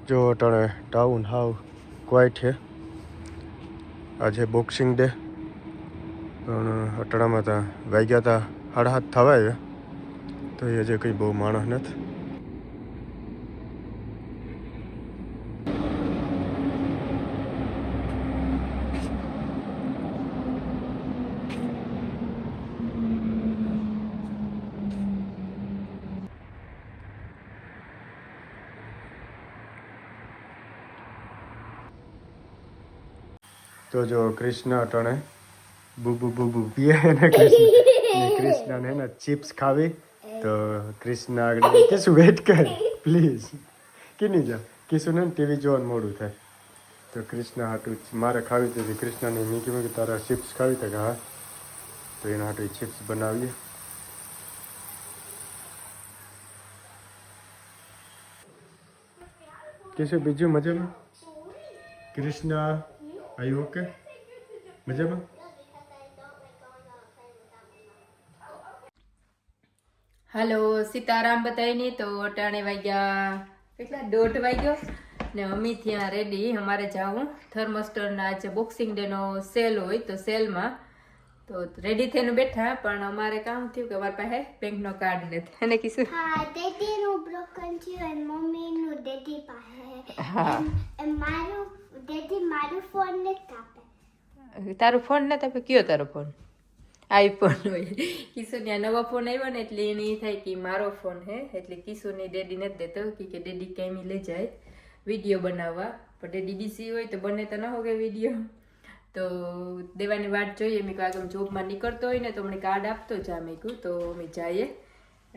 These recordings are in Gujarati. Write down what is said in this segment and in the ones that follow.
જો અટાણે ટાઉન હાવ ક્વાઇટ છે. આજે બોક્સિંગ ડે પણ અટાણામાં ત્યાં વાગ્યા હતા 7:30 થવા આવ્યા તો એ હજી કંઈ બહુ માણસ નથી. તો જો કૃષ્ણ અટાણે બુ પીએ ને કૃષ્ણને ને ચિપ્સ ખાવી તો કૃષ્ણ આગળ કીશું વેઇટ કર પ્લીઝ કીની જા કીશું ને ટીવી જોવાનું મોડું થાય તો કૃષ્ણ હાટું મારે ખાવી હતી કૃષ્ણને મેં કીધું કે તારા ચિપ્સ ખાવી તો કે હા તો એના હાટું ચિપ્સ બનાવીએ. કીશું બીજું મજામાં કૃષ્ણ આયુ ઓકે મજામાં. હાલો સીતારામ બતાવીને તો અટાણે વાગ્યા કેટલા 1:30 વાગ્યો ને અમે ત્યાં રેડી અમારે જાવું થર્મોસ્ટરના આજે બોક્સિંગ ડે નો સેલ હોય તો સેલમાં તો રેડી થઈને બેઠા પણ અમારે કામ થયું કે અમારી પાસે બેંકનો કાર્ડ નથી એને કીધું હા ડેડીનું બ્રોકન થયું અને મમ્મીનું ડેડી પાસે હા મારું ડેડી મારું ફોન નથી આપે. તારો ફોન નથી આપે કયો તારો ફોન આઈફોન હોય કિશુને નવો ફોન આવ્યો ને એટલે એને એ થાય કે મારો ફોન હે એટલે કિશુને ડેડી નથી દેતો કે ડેડી કાંઈ લઈ જાય વિડીયો બનાવવા પણ ડેડી બીસી હોય તો બને તો ન હોય વિડીયો તો દેવાની વાટ જોઈએ મેં કહું આગળ જોબમાં નીકળતો હોય ને તો મને કાર્ડ આપતો જા મેં કહું તો અમે જઈએ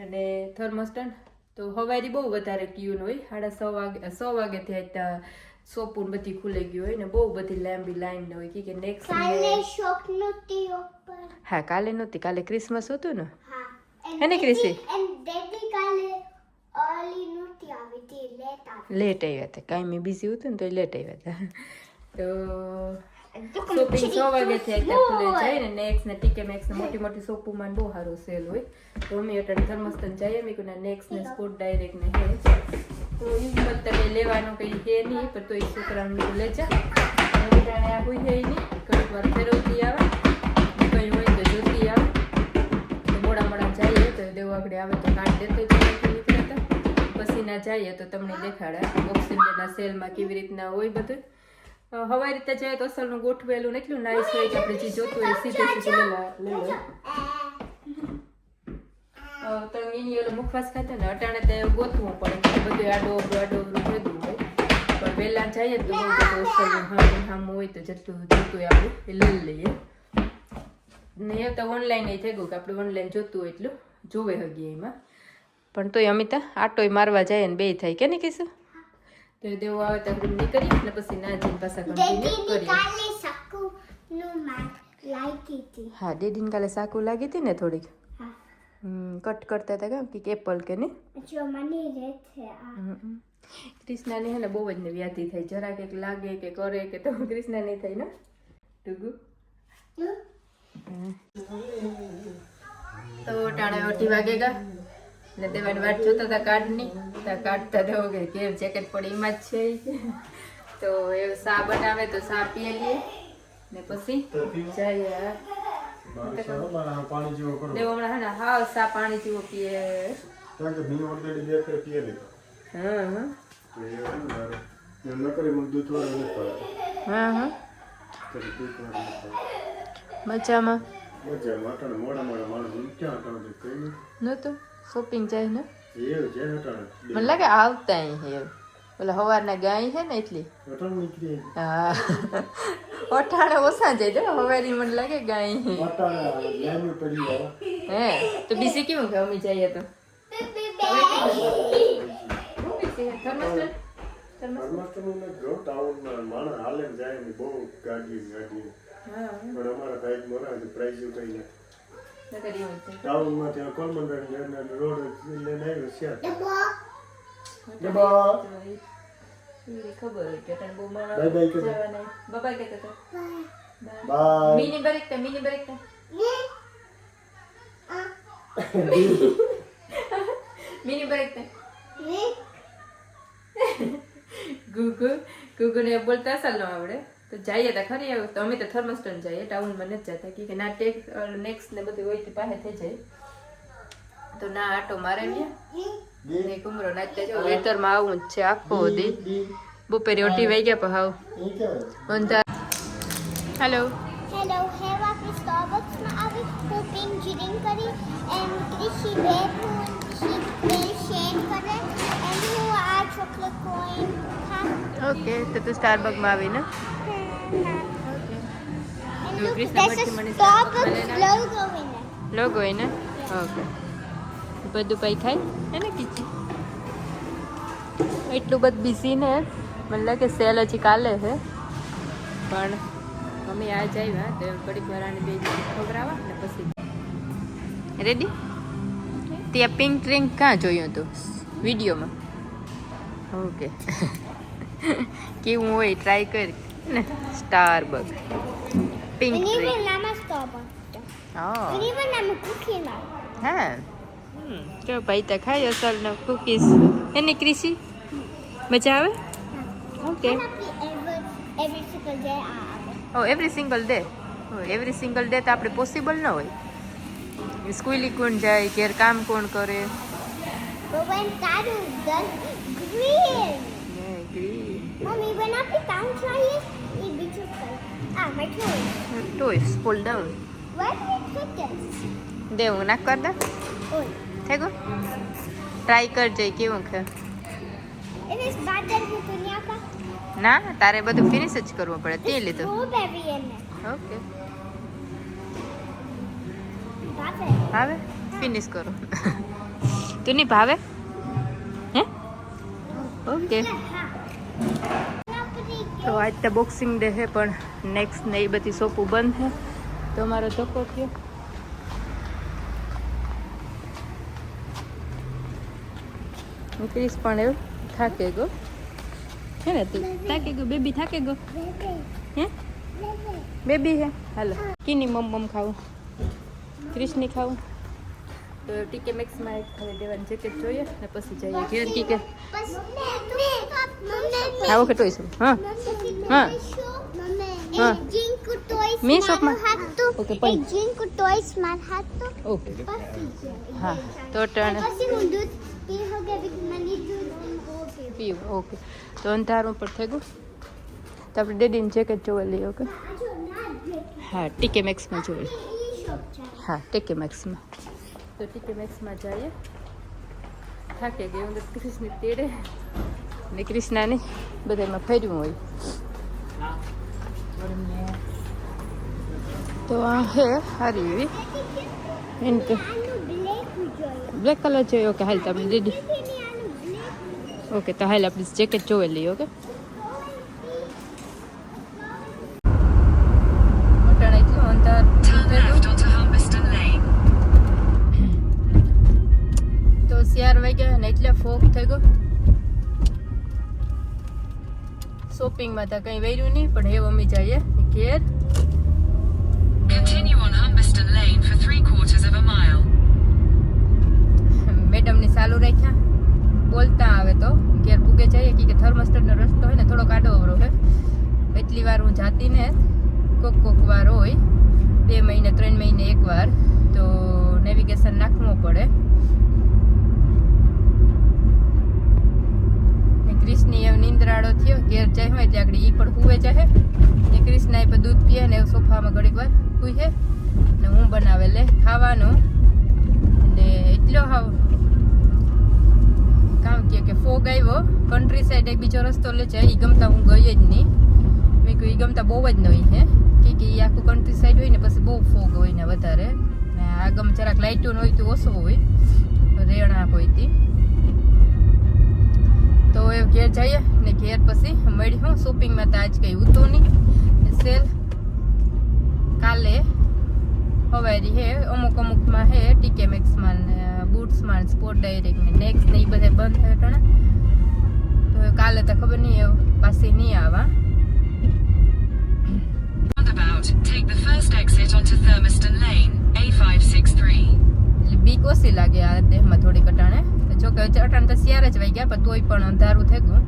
અને થર્મોસ્ટન તો હવારી બહુ વધારે ક્યુન હોય 6:30 વાગે ત્યાં શોપુન બધી ખુલી ગયું હોય ને બહુ બધી લાંબી લાઈન હોય કે નેક્સ્ટ કાલે શોપ નહોતી ઓપન. હા કાલે નહોતી કાલે ક્રિસમસ હતું ને હા હે ને ક્રિસી એન્ડ ડેડી કાલે અર્લી નહોતી આવી હતી લેટ આવ્યા હતા કાંઈ મેં બિઝી હતું ને તો લેટ આવ્યા હતા તો શોપિંગ 6 વાગે થી ખુલે જાય ને નેક્સ્ટ ને ટીકે મેક્સ ને મોટી મોટી શોપોમાં બહુ સારું સેલ હોય તો અમે અટાણે થર્મોસ્ટન જઈએ મેં કહ્યું નેક્સ્ટ ને સ્પોર્ટ ડાયરેક્ટ ને હે તો હિંમત તમે લેવાનું કંઈ છે નહીં પણ તો એ છોકરાને લઈ જા અટાણે આ કોઈ છે નહીં ઘણી વાર ફેરવતી આવે કંઈ હોય તો જોતી આવે તો મોડા જઈએ તો દેવ આગળ આવે તો કાર્ડ દેતો નીકળતા પછી ના જઈએ તો તમને દેખાડે બોક્સિંગ ડેના સેલમાં કેવી રીતના હોય બધું હવાઈ રીતે જાય તો અસલનું ગોઠવેલું ને એટલું નાઇસ હોય કે આપણે જે જોતું હોય સીધે સીધું લઈ લો તો એની ઓલો મુખવાસ ખાતે ને અટાણે તો ગોતવું પડે બધું આડો ભેગું હોય પણ વહેલા જઈએ તો બહુ બધું અસલનું હામ હોય તો જેટલું જોતું હોય આપણું એ લઈ લઈએ ને એ તો ઓનલાઈન એ થઈ ગયું કે આપણે ઓનલાઈન જોતું હોય એટલું જોવે હગીએ એમાં પણ તોય અમિતા આટોય મારવા જાય ને બે થાય કે નહીં કહીશું તો દેવો આવે તો આપણે નીકળી ને પછી ના જઈને પાછા કન્ટિન્યુ કરીએ. કાલે સાકુનું માર લાગી હતી. હા ડેડીને કાલે સાકુ લાગી હતી ને થોડીક હા કટ કરતા હતા કેમ કે એપલ કે ને જો મને રે છે આ ક્રિષ્નાની હે ને બહુ જ ને વ્યાધિ થાય જરા કંઈક લાગે કે કરે કે તો ક્રિષ્ના નહીં થાય ને ટુગુ તો ટાણે 8 વાગે ગયા ને દેવાની વાટ જોતા હતા કાર્ડની ત્યાં કાઢતા દેવો કે ઘેર જેકેટ પડી એમાં જ છે તો એ ચા બનાવે તો ચા પીએ લઈએ ને પછી જઈએ દેવો હમણાં હા હા ચા પાણી જેવો પીએ હા હા મજામાં નતું શોપિંગ જાય ને મને લાગે આવતા હે ઓલા હવારના ગાય છે ને એટલી હા અઠાણે ઓછા જાય તો હવારી મને લાગે ગાય હે તો બીજી કેવું કે અમે જઈએ તો ટાઉનમાં ત્યાં કોલમંડળ રોડ લઈને આવ્યો છે ખબર હોય કે બહુ મારા બાય બાય બાય કહેતા bye mini break mini break ગુગુને બોલતા અસલ ન આવડે તો જઈએ તો ખરી આવ્યું તો અમે તો થર્મસ્ટન જઈએ ટાઉનમાં નથી જતા કે ના નેક્સ્ટ ને બધું હોય પાસે થઈ જાય તો ના આટો મારે ને કુમરો નાચતા જો વેતરમાં આવું જ છે આખો દી બપોરે ઓટી વાઈ ગયા પણ હાવ hello Hello, here was the Starbucks માં આવી હું પિંક ડ્રિંક કરી એન્ડ કૃષિ બે શેર કરે એન્ડ હું આ ચોકલેટ કોઈન ખા ઓકે તો તું સ્ટારબક માં આવીને એન્ડ કૃષ્ણ this is પછી મને Starbucks logo in it. Logo હોય ને ઓકે બધું કઈ ખાય હે ને કીચી એટલું બધું બિઝી ને મને લાગે સેલ હજી કાલે છે પણ મમ્મી આ આવ્યા તો ઘડીક વાર આને બે ખવડાવવા ને પછી રેડી ત્યાં પિંક ડ્રિંક ક્યાં જોયું હતું વિડીયોમાં ઓકે કેવું હોય ટ્રાય કરી ને Starbuck pink And even drink Lama Starbucks. હા And even Lama Cookie Man. હા જો ભાઈ તો ખાઈ અસલનો કુકીઝ એની ક્રિશી મજા આવે ઓકે Every single day આવે. ઓ એવરી સિંગલ ડે તો આપણે પોસિબલ ન હોય સ્કૂલી કોણ જાય ઘેર કામ કોણ કરે But when તારું done green. Mommy, when આપણે કામ કરીએ એ બીજું કઈ. My toys. Toys pull down Where do we put this? દે હું નાખ કર દે Oh, થઈ ગયું ટ્રાય કરજે કેવું છે it is better than दुनिया का. ના તારે બધું ફિનિશ જ કરવું પડે તે લીધું Strawberry in it. Okay That's it. ભાવે ફિનિશ કરો તું નહીં ભાવે હે ઓકે તો આજ તો બોક્સિંગ ડે છે પણ નેક્સ્ટ ને એ બધી શોપો બંધ છે તો અમારો ધક્કો થયો ક્રિસ પણ એવું થાકે ગયો હે ને તું થાકે ગયો બેબી થાકે ગયો હે બેબી હે હાલો કીની મમ ખાવું ક્રિસની ખાવું તો ટીકે મેક્સમાં એક હવે દેવાની જેકેટ જોઈએ ને પછી જઈએ ઘેર કી કે હા ઓકે ટોઈસ હા હા હા મેં શોપમાં ઓકે પણ જીંકુ ટોયસ માં હતો ઓકે હા તો ટર્ન પછી હું દૂધ પી હો ગયા બીક મને દૂધ પીવું ઓકે તો અંધારું પર થઈ ગયું તો આપણે ડેડીની જેકેટ જોવા લઈએ ઓકે હા ટીકે મેક્સમાં જોઈએ હા ટીકે મેક્સમાં તો ટીકે મેક્સમાં જઈએ થાકે ગઈ હું ક્રિષ્ની તેડે ને ક્રિષ્નાને બધામાં ફર્યું હોય તો આ હે સારી એવી એને તો બ્લેક કલર જોઈએ ઓકે હાલ તો આપણે દીદી ઓકે તો હાલ આપણે જેકેટ જોઈ લઈએ ઓકે અટાણે એટલું અંતર તો 4 વાગ્યા ને એટલે ફોગ થઈ ગયો શોપિંગમાં તો કંઈ વેર્યું નહીં પણ એ મમ્મી જઈએ ઘેર Continue on Humberston Lane for 3/4 of a mile. મેડમની ચાલુ રાખ્યા બોલતા આવે તો ઘેર પૂગે જઈએ કે થર્મસ્ટરનો રસ્તો હોય ને થોડોક આડો અવરો હોય એટલી વાર હું જાતી ને કોક વાર હોય 2 મહિને 3 મહિને એકવાર તો નેવિગેશન નાખવું પડે ને ક્રિષ્ની એવો નિંદ્રાળો થયો ઘેર જાય હોય એટલે આગળ એ પણ હુવે જાય ને ક્રિષ્ના એ પણ દૂધ પીએ ને સોફામાં ઘડીક વાર હુએ ને હું બનાવે લે ખાવાનું ને એટલો હાવ કામ કે ફોગ આવ્યો કન્ટ્રી સાઈડ એક બીજો રસ્તો લે છે એ ગમતા હું ગઈ જ નહીં મેં કહ્યું એ ગમતા બહુ જ નહીં હે કે એ આખું કન્ટ્રી સાઈડ હોય ને પછી બહુ ફોગ હોય ને વધારે ને આ ગમ જરાક લાઇટોન હોય તો ઓછો હોય રેણા હોય તી તો એ ઘેર જઈએ ને ઘેર પછી મળી હું શોપિંગમાં તો આજ કંઈ હતું નહીં સેલ કાલે હવારી હે અમુકમાં હે ટીકે મેક્સમાં ને બૂટ્સમાં સ્પોર્ટ ડાયરેક્ટ ને નેક્સ્ટ ને એ બધા બંધ થયા ટાણે તો કાલે તો ખબર નહીં એવું પાછી નહીં આવા Roundabout, take the first exit onto Thurmaston Lane, A563. એટલે બીક ઓછી લાગે આ દેહમાં થોડી કટાણે જો કે અટાણે તો 4 જ વાગ્યા પણ તોય પણ અંધારું થઈ ગયું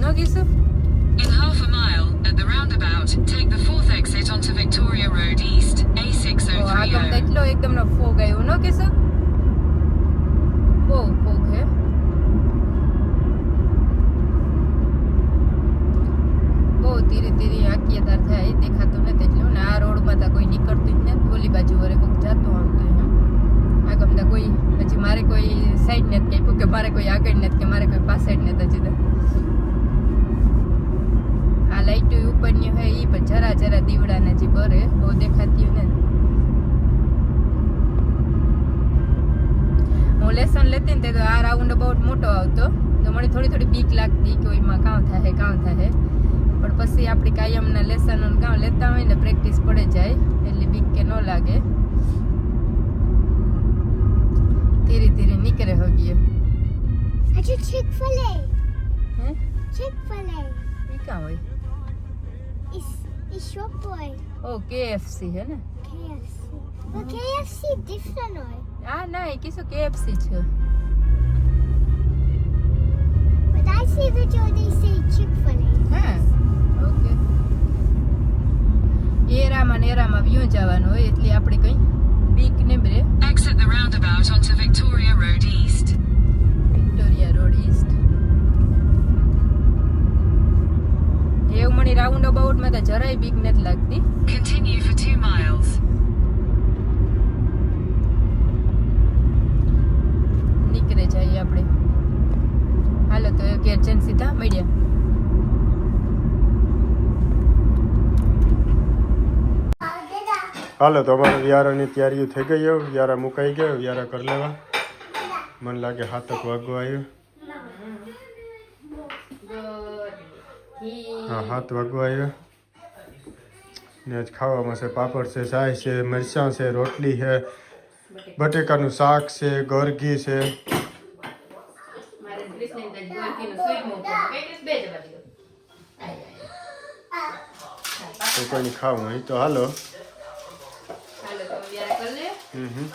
ન કીશું? In half a mile, at the roundabout, take the 4th exit onto Victoria Road East, તો આગળ તો A6030. એટલો એકદમનો ફોગ આવ્યો ન કીશું? બહુ ફોગ હે. બહુ ધીરે ધીરે આકીયદાર થાય દેખાતું નથી એટલું ને આ રોડમાં તો કોઈ નીકળતું જ નથી ઓલી બાજુ વરે કોઈક જાતું આવતું એમ આ ગમતા કોઈ પછી મારે કોઈ સાઈડ નથી કાપ્યું કે મારે કોઈ આગળ નથી કે મારે કોઈ પાછળ નથી હજી તો આ લાઈટ ઉપરની હોય એ પણ જરા જરા દીવડાને જે બરે બહુ દેખાતી ને હું લેસન લેતી ને તે તો આ રાઉન્ડ અબાઉટ મોટો આવતો તો મને થોડી થોડી બીક લાગતી કે એમાં કાં થાય પણ પછી આપણી કાયમના લેસનો કામ લેતા હોય ને પ્રેક્ટિસ પડે જાય એટલે બીક કે ન લાગે ધીરે ધીરે નીકળે હોગીએ Acho Chick-fil-A. હે Chick-fil-A. એ કાં હોય Is shop boy. O KFC હે ને KFC. But KFC different oil. આ ના એ કીશું KFC છે But I see video they say Chick-fil-A. હા ઓકે એરામાં ને એરામાં વ્યૂ જવાનું હોય એટલે આપણે કંઈ બીક ને બ્રે Exit the roundabout onto Victoria Road East. Victoria road East એવું મને રાઉન્ડ અબાઉટમાં તો જરાય બીક નથી લાગતી Continue for 2 miles. નીકળે જઈએ આપણે હાલો તો ઘેર જઈને સીધા મળ્યા હાલો તો અમારે વ્યારાની તૈયારીઓ થઈ ગઈ હવે વ્યારા મુકાઈ ગયો વ્યારા કરી લેવા મને લાગે 7 વાગવા આવ્યો હા 7 વાગવા આવ્યો ને આજ ખાવામાં છે પાપડ છે ચાય છે મરચાં છે રોટલી છે બટેકાનું શાક છે ગોરઘી છે તો કોઈને ખાવું હોય તો હાલો હાલો તો વ્યારા કરી લે હમ